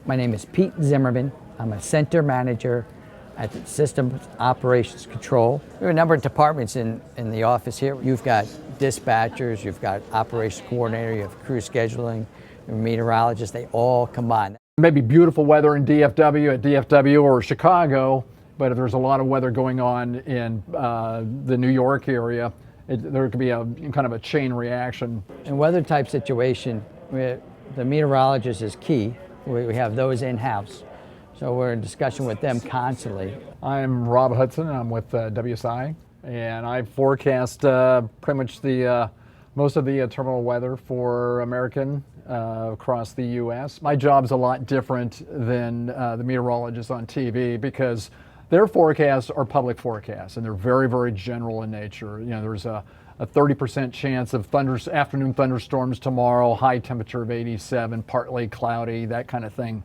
My name is Pete Zimmerman. I'm a center manager at the Systems Operations Control. We have a number of departments in the office here. You've got dispatchers, you've got operations coordinator, you have crew scheduling, meteorologists, they all combine. Maybe beautiful weather in DFW or Chicago, but if there's a lot of weather going on in the New York area, there could be a kind of a chain reaction. In weather type situation, the meteorologist is key. We have those in-house. So we're in discussion with them constantly. I'm Rob Hudson, I'm with WSI, and I forecast pretty much the most of the terminal weather for American across the U.S. My job's a lot different than the meteorologists on TV because their forecasts are public forecasts, and they're very, very general in nature. You know, there's a 30% chance of afternoon thunderstorms tomorrow, high temperature of 87, partly cloudy, that kind of thing.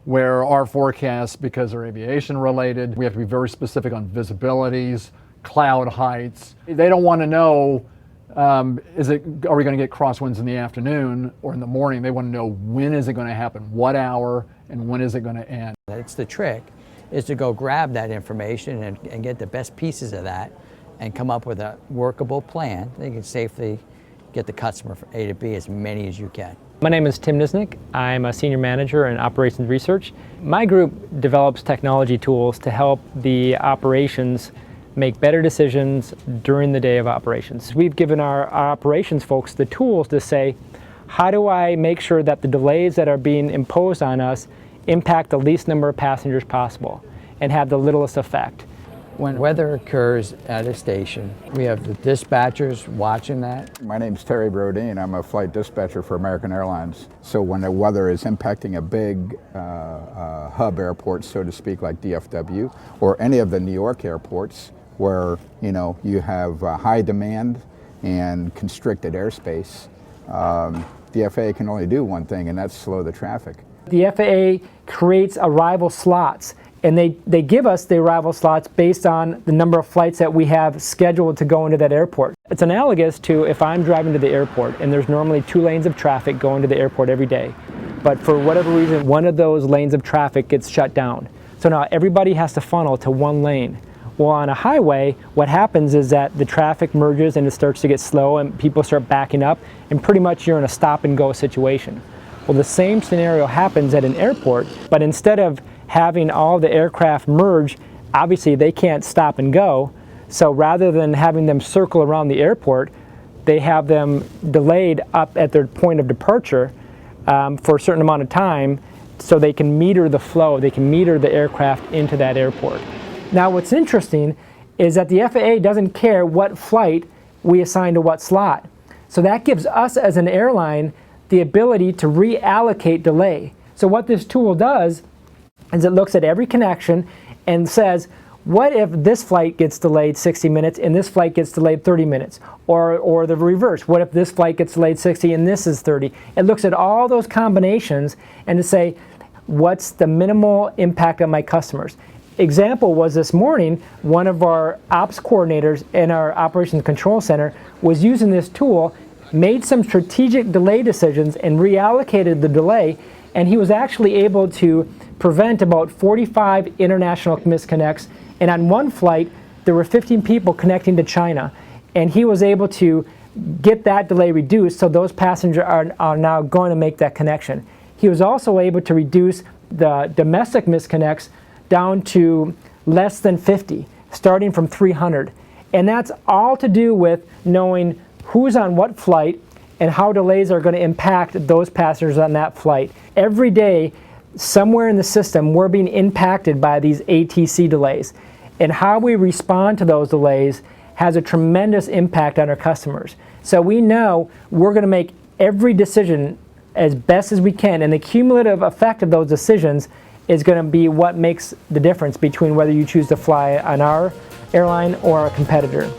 Where our forecasts, because they're aviation related, we have to be very specific on visibilities, cloud heights. They don't want to know, are we going to get crosswinds in the afternoon or in the morning? They want to know when is it going to happen, what hour, and when is it going to end. It's the trick, is to go grab that information and get the best pieces of that and come up with a workable plan that you can safely get the customer from A to B, as many as you can. My name is Tim Nisnik. I'm a senior manager in operations research. My group develops technology tools to help the operations make better decisions during the day of operations. We've given our operations folks the tools to say, how do I make sure that the delays that are being imposed on us impact the least number of passengers possible and have the littlest effect? When weather occurs at a station, we have the dispatchers watching that. My name's Terry Brodeen. I'm a flight dispatcher for American Airlines. So when the weather is impacting a big hub airport, so to speak, like DFW, or any of the New York airports where you have high demand and constricted airspace, the FAA can only do one thing, and that's slow the traffic. The FAA creates arrival slots, and they give us the arrival slots based on the number of flights that we have scheduled to go into that airport. It's analogous to if I'm driving to the airport and there's normally 2 lanes of traffic going to the airport every day, but for whatever reason one of those lanes of traffic gets shut down. So now everybody has to funnel to 1 lane. Well, on a highway, what happens is that the traffic merges and it starts to get slow and people start backing up, and pretty much you're in a stop and go situation. Well, the same scenario happens at an airport, but instead of having all the aircraft merge, obviously they can't stop and go. So rather than having them circle around the airport, they have them delayed up at their point of departure for a certain amount of time so they can meter the flow, they can meter the aircraft into that airport. Now what's interesting is that the FAA doesn't care what flight we assign to what slot. So that gives us as an airline the ability to reallocate delay. So what this tool does is it looks at every connection and says, what if this flight gets delayed 60 minutes and this flight gets delayed 30 minutes? Or the reverse, what if this flight gets delayed 60 and this is 30? It looks at all those combinations and to say, what's the minimal impact on my customers? Example was this morning, one of our ops coordinators in our operations control center was using this tool, made some strategic delay decisions and reallocated the delay, and he was actually able to prevent about 45 international misconnects, and on one flight there were 15 people connecting to China, and he was able to get that delay reduced so those passengers are now going to make that connection. He was also able to reduce the domestic misconnects down to less than 50, starting from 300, and that's all to do with knowing who's on what flight and how delays are going to impact those passengers on that flight. Every day, somewhere in the system, we're being impacted by these ATC delays. And how we respond to those delays has a tremendous impact on our customers. So we know we're going to make every decision as best as we can, and the cumulative effect of those decisions is going to be what makes the difference between whether you choose to fly on our airline or a competitor.